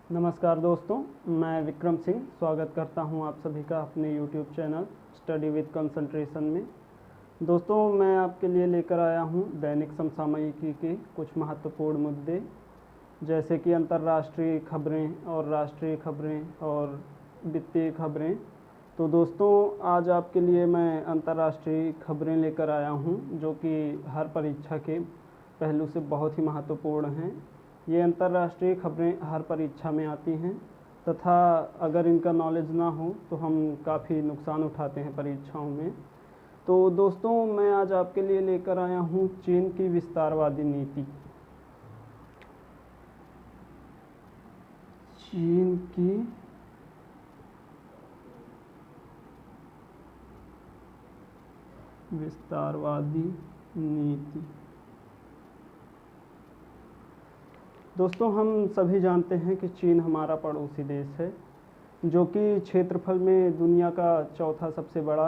नमस्कार दोस्तों, मैं विक्रम सिंह स्वागत करता हूं आप सभी का अपने YouTube channel study with concentration में। दोस्तों, मैं आपके लिए लेकर आया हूं दैनिक समसामयिकी के कुछ महत्वपूर्ण मुद्दे, जैसे कि अंतर्राष्ट्रीय खबरें और राष्ट्रीय खबरें और वित्तीय खबरें। तो दोस्तों, आज आपके लिए मैं अंतर्राष्ट्रीय खबरें लेकर आया हूं, जो कि हर परीक्षा के पहलू से बहुत ही महत्वपूर्ण हैं। ये अंतर्राष्ट्रीय खबरें हर परीक्षा में आती हैं तथा अगर इनका नॉलेज ना हो तो हम काफ़ी नुकसान उठाते हैं परीक्षाओं में। तो दोस्तों, मैं आज आपके लिए लेकर आया हूँ चीन की विस्तारवादी नीति। चीन की विस्तारवादी नीति। दोस्तों, हम सभी जानते हैं कि चीन हमारा पड़ोसी देश है, जो कि क्षेत्रफल में दुनिया का चौथा सबसे बड़ा,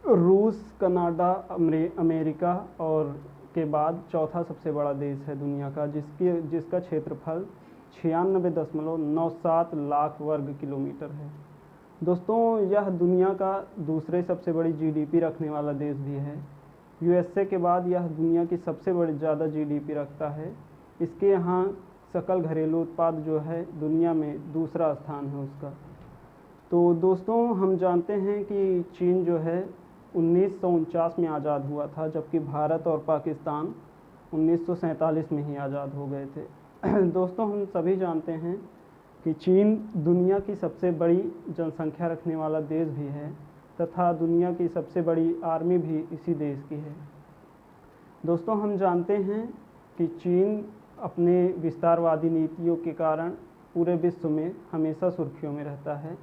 रूस, कनाडा, अमेरिका और के बाद चौथा सबसे बड़ा देश है दुनिया का, जिसका क्षेत्रफल 96.97 लाख वर्ग किलोमीटर है। दोस्तों, यह दुनिया का दूसरे सबसे बड़ी जीडीपी रखने वाला देश भी है। यूएसए के बाद यह दुनिया की सबसे बड़ी ज़्यादा जीडीपी रखता है। इसके यहाँ सकल घरेलू उत्पाद जो है दुनिया में दूसरा स्थान है उसका। तो दोस्तों, हम जानते हैं कि चीन जो है 1949 में आज़ाद हुआ था, जबकि भारत और पाकिस्तान 1947 में ही आज़ाद हो गए थे। दोस्तों, हम सभी जानते हैं कि चीन दुनिया की सबसे बड़ी जनसंख्या रखने वाला देश भी है तथा दुनिया की सबसे बड़ी आर्मी भी इसी देश की है। दोस्तों, हम जानते हैं कि चीन अपने विस्तारवादी नीतियों के कारण पूरे विश्व में हमेशा सुर्खियों में रहता है।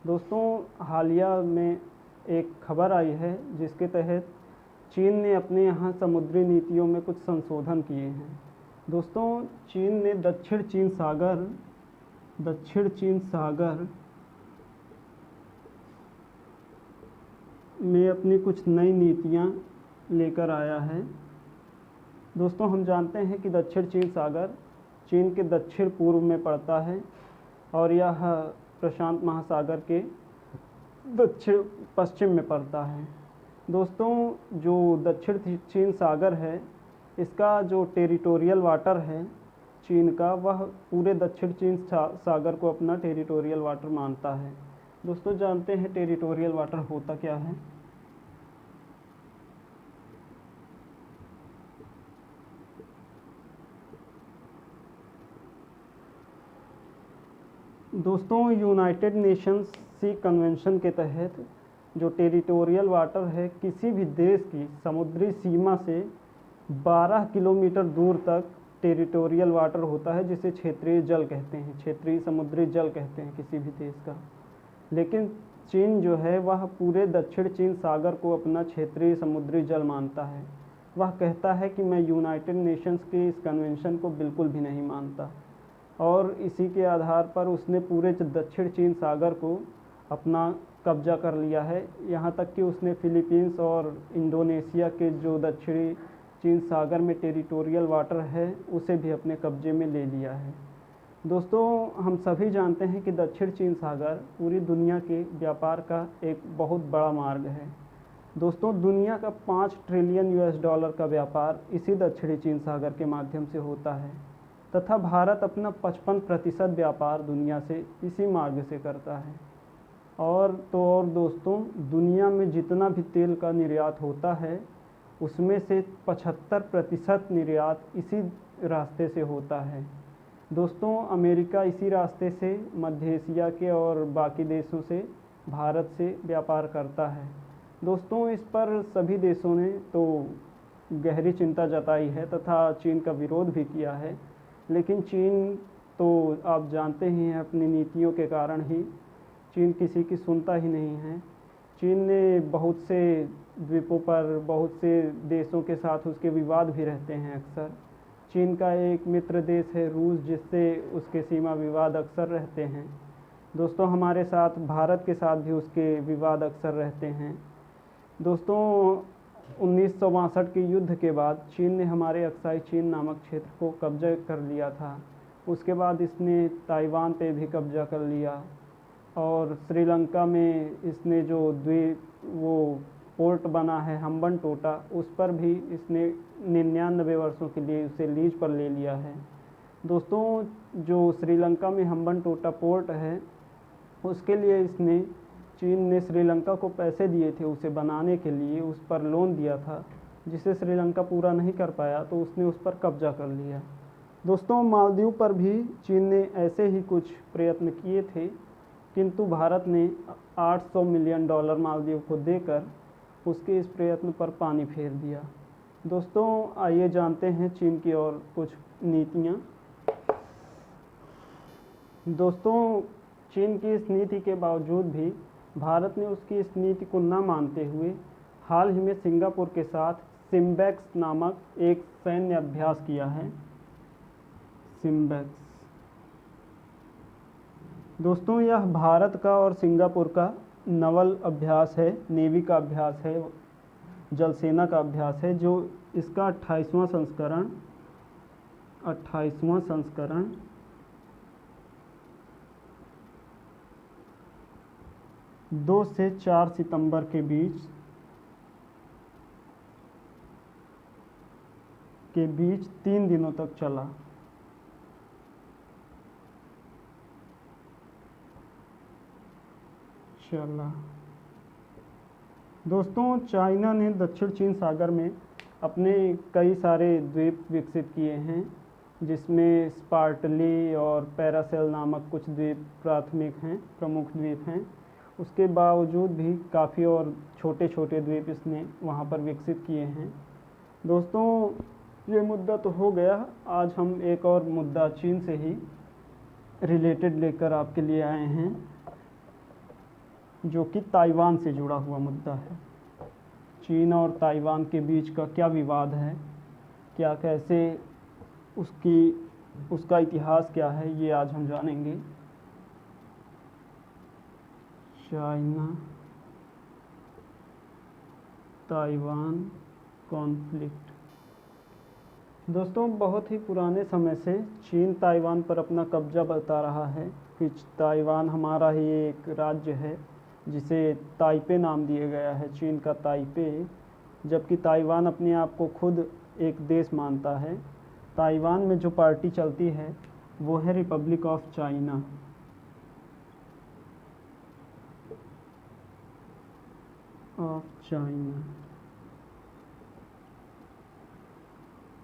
दोस्तों, हालिया में एक खबर आई है जिसके तहत चीन ने अपने यहाँ समुद्री नीतियों में कुछ संशोधन किए हैं। दोस्तों, चीन ने दक्षिण चीन सागर में अपनी कुछ नई नीतियाँ लेकर आया है। दोस्तों, हम जानते हैं कि दक्षिण चीन सागर चीन के दक्षिण पूर्व में पड़ता है और यह प्रशांत महासागर के दक्षिण पश्चिम में पड़ता है। दोस्तों, जो दक्षिण चीन सागर है, इसका जो टेरिटोरियल वाटर है चीन का, वह पूरे दक्षिण चीन सागर को अपना टेरिटोरियल वाटर मानता है। दोस्तों, जानते हैं टेरिटोरियल वाटर होता क्या है? दोस्तों, यूनाइटेड नेशंस सी कन्वेंशन के तहत जो टेरिटोरियल वाटर है, किसी भी देश की समुद्री सीमा से 12 किलोमीटर दूर तक टेरिटोरियल वाटर होता है, जिसे क्षेत्रीय जल कहते हैं, क्षेत्रीय समुद्री जल कहते हैं किसी भी देश का। लेकिन चीन जो है वह पूरे दक्षिण चीन सागर को अपना क्षेत्रीय समुद्री जल मानता है। वह कहता है कि मैं यूनाइटेड नेशंस के इस कन्वेंशन को बिल्कुल भी नहीं मानता, और इसी के आधार पर उसने पूरे दक्षिण चीन सागर को अपना कब्जा कर लिया है। यहाँ तक कि उसने फिलीपींस और इंडोनेशिया के जो दक्षिणी चीन सागर में टेरिटोरियल वाटर है उसे भी अपने कब्जे में ले लिया है। दोस्तों, हम सभी जानते हैं कि दक्षिण चीन सागर पूरी दुनिया के व्यापार का एक बहुत बड़ा मार्ग है। दोस्तों, दुनिया का 5 ट्रिलियन US डॉलर का व्यापार इसी दक्षिणी चीन सागर के माध्यम से होता है तथा भारत अपना 55% व्यापार दुनिया से इसी मार्ग से करता है। और दोस्तों, दुनिया में जितना भी तेल का निर्यात होता है उसमें से 75% निर्यात इसी रास्ते से होता है। दोस्तों, अमेरिका इसी रास्ते से मध्य एशिया के और बाकी देशों से भारत से व्यापार करता है। दोस्तों, इस पर सभी देशों ने तो गहरी चिंता जताई है तथा चीन का विरोध भी किया है, लेकिन चीन तो आप जानते ही हैं अपनी नीतियों के कारण ही चीन किसी की सुनता ही नहीं है। चीन ने बहुत से द्वीपों पर बहुत से देशों के साथ उसके विवाद भी रहते हैं अक्सर। चीन का एक मित्र देश है रूस, जिससे उसके सीमा विवाद अक्सर रहते हैं। दोस्तों, हमारे साथ भारत के साथ भी उसके विवाद अक्सर रहते हैं। दोस्तों, 1962 के युद्ध के बाद चीन ने हमारे अक्साई चीन नामक क्षेत्र को कब्जा कर लिया था उसके बाद इसने ताइवान पे भी कब्जा कर लिया और श्रीलंका में इसने जो द्वीप वो पोर्ट बना है हम्बनटोटा, उस पर भी इसने 99 वर्षों के लिए उसे लीज पर ले लिया है। दोस्तों, जो श्रीलंका में हम्बनटोटा पोर्ट है उसके लिए इसने चीन ने श्रीलंका को पैसे दिए थे उसे बनाने के लिए, उस पर लोन दिया था जिसे श्रीलंका पूरा नहीं कर पाया, तो उसने उस पर कब्जा कर लिया। दोस्तों, मालदीव पर भी चीन ने ऐसे ही कुछ प्रयत्न किए थे, किंतु भारत ने $800 मिलियन मालदीव को देकर उसके इस प्रयत्न पर पानी फेर दिया। दोस्तों, आइए जानते हैं चीन की और कुछ नीतियाँ। दोस्तों, चीन की इस नीति के बावजूद भी भारत ने उसकी इस नीति को न मानते हुए हाल ही में सिंगापुर के साथ सिम्बैक्स नामक एक सैन्य अभ्यास किया है। सिम्बैक्स दोस्तों, यह भारत का और सिंगापुर का नवल अभ्यास है, नेवी का अभ्यास है, जल सेना का अभ्यास है, जो इसका 28वां संस्करण 2 से 4 सितंबर के बीच 3 दिनों तक चला। दोस्तों, चाइना ने दक्षिण चीन सागर में अपने कई सारे द्वीप विकसित किए हैं, जिसमें स्पार्टली और पैरासेल नामक कुछ द्वीप प्रमुख द्वीप हैं। उसके बावजूद भी काफ़ी और छोटे छोटे द्वीप इसने वहाँ पर विकसित किए हैं। दोस्तों, ये मुद्दा तो हो गया, आज हम एक और मुद्दा चीन से ही रिलेटेड लेकर आपके लिए आए हैं, जो कि ताइवान से जुड़ा हुआ मुद्दा है। चीन और ताइवान के बीच का क्या विवाद है, क्या कैसे उसका इतिहास क्या है, ये आज हम जानेंगे। China Taiwan conflict. दोस्तों, बहुत ही पुराने समय से चीन ताइवान पर अपना कब्जा बता रहा है कि ताइवान हमारा ही एक राज्य है, जिसे ताइपे नाम दिया गया है, चीन का ताइपे, जबकि ताइवान अपने आप को खुद एक देश मानता है। ताइवान में जो पार्टी चलती है वो है रिपब्लिक ऑफ चाइना।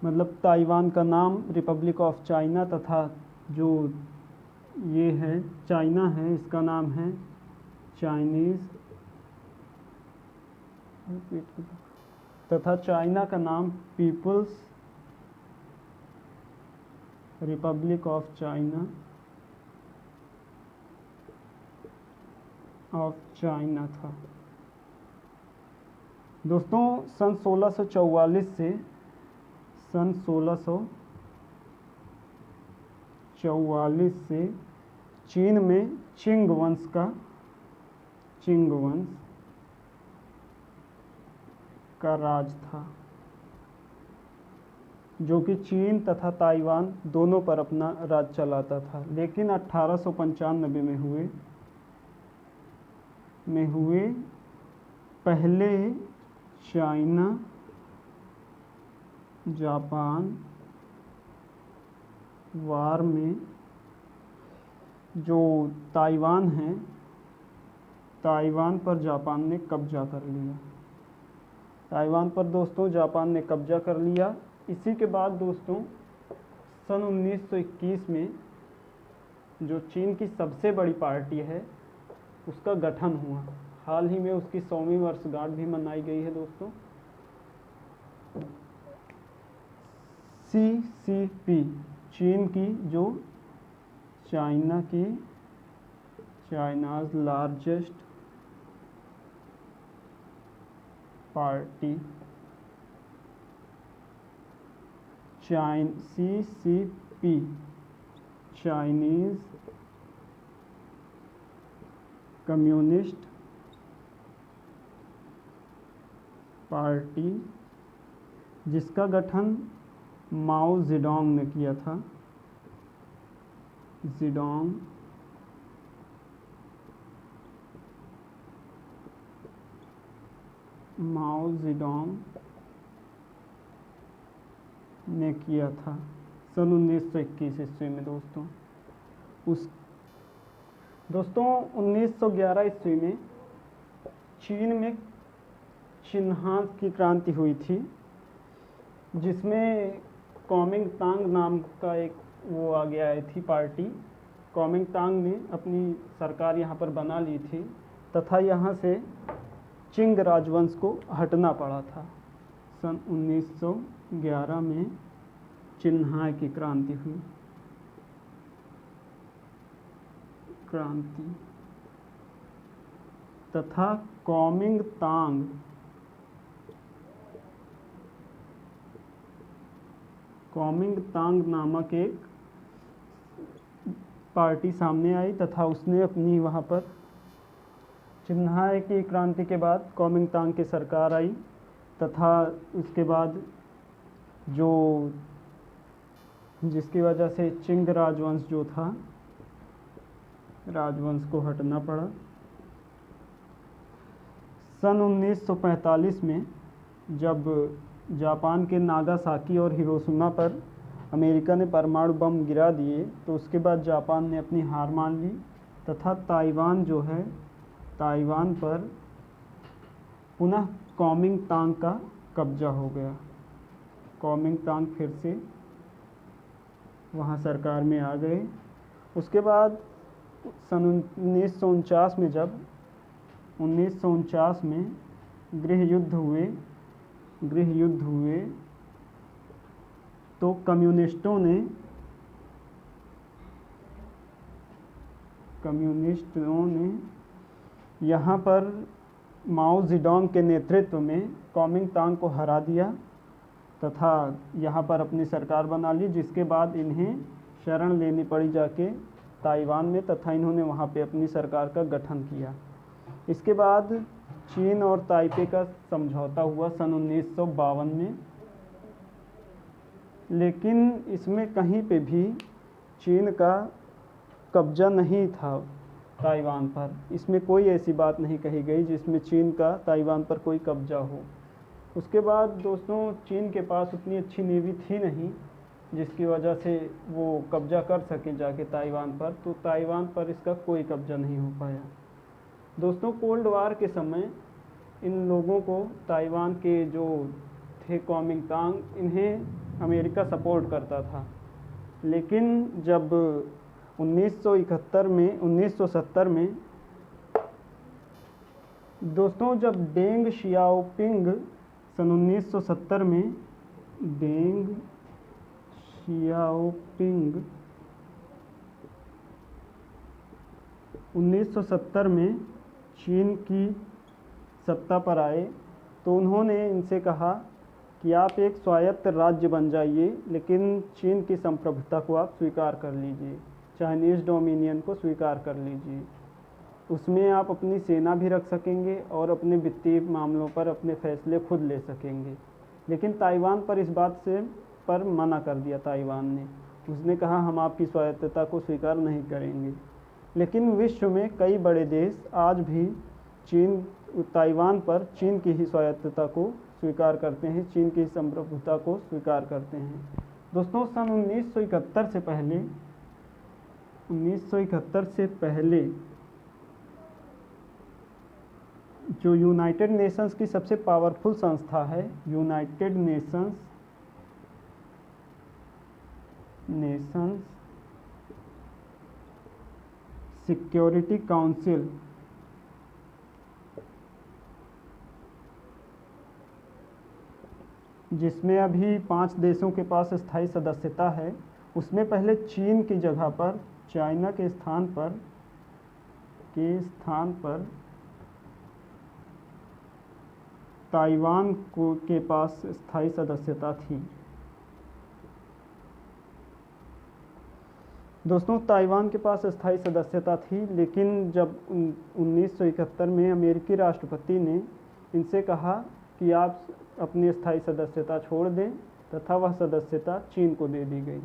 मतलब ताइवान का नाम रिपब्लिक ऑफ चाइना, तथा जो ये है चाइना है, इसका नाम है चाइनीज़, तथा चाइना का नाम पीपुल्स रिपब्लिक ऑफ चाइना था। दोस्तों, सन 1644 से चीन में चिंग वंश का राज था, जो कि चीन तथा ताइवान दोनों पर अपना राज चलाता था। लेकिन 1895 में हुए पहले चाइना जापान वार में जो ताइवान है, ताइवान पर जापान ने कब्जा कर लिया। ताइवान पर दोस्तों जापान ने कब्जा कर लिया। इसी के बाद दोस्तों सन 1921 में जो चीन की सबसे बड़ी पार्टी है उसका गठन हुआ। हाल ही में उसकी 100वीं वर्षगांठ भी मनाई गई है दोस्तों। CCP चीन की जो China's largest party, CCP Chinese communist party, जिसका गठन माओ जेडोंग ने किया था। ज़ेडोंग माओ ज़ेडोंग ने किया था सन 1921 ईस्वी में दोस्तों। 1911 ईस्वी में चीन में चिन्हास की क्रांति हुई थी, जिसमें कॉमिंगतांग नाम का एक वो आगे आई थी पार्टी। कॉमिंगतांग ने अपनी सरकार यहाँ पर बना ली थी तथा यहाँ से चिंग राजवंश को हटना पड़ा था। सन 1911 में चिन्हाय की क्रांति हुई। तथा कॉमिंगतांग नामक एक पार्टी सामने आई तथा उसने अपनी वहाँ पर चिन्हाय की क्रांति के बाद कॉमिंगतांग की सरकार आई तथा उसके बाद जिसकी वजह से चिंग राजवंश जो था राजवंश को हटना पड़ा। सन 1945 में जब जापान के नागासाकी और हिरोशिमा पर अमेरिका ने परमाणु बम गिरा दिए तो उसके बाद जापान ने अपनी हार मान ली तथा ताइवान पर पुनः कॉमिंगतांग का कब्जा हो गया। कॉमिंगतांग फिर से वहाँ सरकार में आ गए। उसके बाद सन 1949 में जब 1949 में गृह युद्ध हुए तो कम्युनिस्टों ने यहाँ पर माओ ज़ेडोंग के नेतृत्व में कॉमिंगतांग को हरा दिया तथा यहाँ पर अपनी सरकार बना ली, जिसके बाद इन्हें शरण लेनी पड़ी जाके ताइवान में तथा इन्होंने वहाँ पे अपनी सरकार का गठन किया। इसके बाद चीन और ताइपे का समझौता हुआ सन 1952 में, लेकिन इसमें कहीं पे भी चीन का कब्जा नहीं था ताइवान पर। इसमें कोई ऐसी बात नहीं कही गई जिसमें चीन का ताइवान पर कोई कब्जा हो। उसके बाद दोस्तों चीन के पास उतनी अच्छी नेवी थी नहीं जिसकी वजह से वो कब्जा कर सके जाके ताइवान पर, तो ताइवान पर इसका कोई कब्जा नहीं हो पाया। दोस्तों कोल्ड वार के समय इन लोगों को ताइवान के जो थे कॉमिंगतांग, इन्हें अमेरिका सपोर्ट करता था, लेकिन जब 1970 में दोस्तों जब डेंग शियाओपिंग सन 1970 में डेंग शियाओपिंग 1970 में चीन की सत्ता पर आए तो उन्होंने इनसे कहा कि आप एक स्वायत्त राज्य बन जाइए, लेकिन चीन की संप्रभुता को आप स्वीकार कर लीजिए, चाइनीज़ डोमिनियन को स्वीकार कर लीजिए। उसमें आप अपनी सेना भी रख सकेंगे और अपने वित्तीय मामलों पर अपने फैसले खुद ले सकेंगे। लेकिन ताइवान पर इस बात से पर मना कर दिया ताइवान ने। उसने कहा हम आपकी स्वायत्तता को स्वीकार नहीं करेंगे। लेकिन विश्व में कई बड़े देश आज भी ताइवान पर चीन की ही स्वायत्तता को स्वीकार करते हैं, चीन की संप्रभुता को स्वीकार करते हैं। दोस्तों सन 1971 से पहले जो यूनाइटेड नेशंस की सबसे पावरफुल संस्था है, यूनाइटेड नेशंस सिक्योरिटी काउंसिल, जिसमें अभी 5 देशों के पास स्थायी सदस्यता है, उसमें पहले चीन की जगह पर, चाइना के स्थान पर ताइवान के पास स्थायी सदस्यता थी। दोस्तों ताइवान के पास स्थायी सदस्यता थी, लेकिन जब 1971 में अमेरिकी राष्ट्रपति ने इनसे कहा कि आप अपनी स्थायी सदस्यता छोड़ दें तथा वह सदस्यता चीन को दे दी गई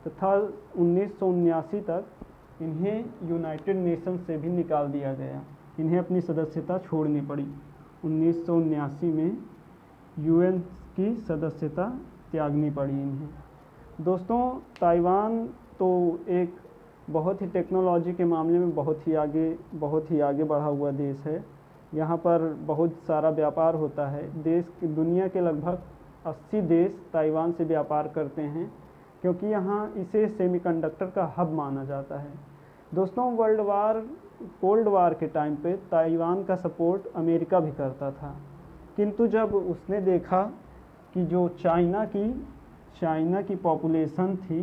तथा 1979 तक इन्हें यूनाइटेड नेशन से भी निकाल दिया गया, इन्हें अपनी सदस्यता छोड़नी पड़ी। 1979 में यूएन की सदस्यता त्यागनी पड़ी इन्हें। दोस्तों, ताइवान तो एक बहुत ही टेक्नोलॉजी के मामले में बहुत ही आगे बढ़ा हुआ देश है। यहाँ पर बहुत सारा व्यापार होता है। दुनिया के लगभग 80 देश ताइवान से व्यापार करते हैं, क्योंकि यहाँ इसे सेमीकंडक्टर का हब माना जाता है। दोस्तों, कोल्ड वार के टाइम पे ताइवान का सपोर्ट अमेरिका भी करता था, किंतु जब उसने देखा कि जो चाइना की पॉपुलेशन थी,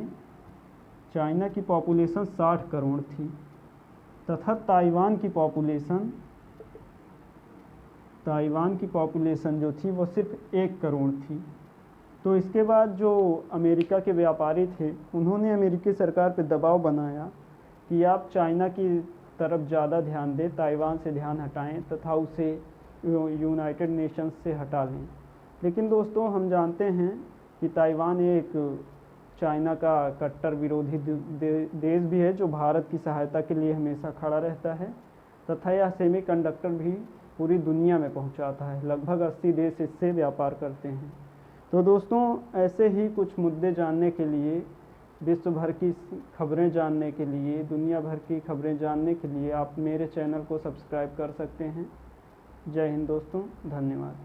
चाइना की पॉपुलेशन 60 करोड़ थी तथा ताइवान की पॉपुलेशन जो थी वो सिर्फ 1 करोड़ थी, तो इसके बाद जो अमेरिका के व्यापारी थे उन्होंने अमेरिकी सरकार पर दबाव बनाया कि आप चाइना की तरफ ज़्यादा ध्यान दें, ताइवान से ध्यान हटाएं तथा उसे यूनाइटेड नेशंस से हटा लें। लेकिन दोस्तों, हम जानते हैं कि ताइवान एक चाइना का कट्टर विरोधी देश भी है, जो भारत की सहायता के लिए हमेशा खड़ा रहता है तथा यह सेमीकंडक्टर भी पूरी दुनिया में पहुंचाता है। लगभग 80 देश इससे व्यापार करते हैं। तो दोस्तों, ऐसे ही कुछ मुद्दे जानने के लिए, विश्व भर की खबरें जानने के लिए, दुनिया भर की खबरें जानने के लिए आप मेरे चैनल को सब्सक्राइब कर सकते हैं। जय हिंद दोस्तों, धन्यवाद।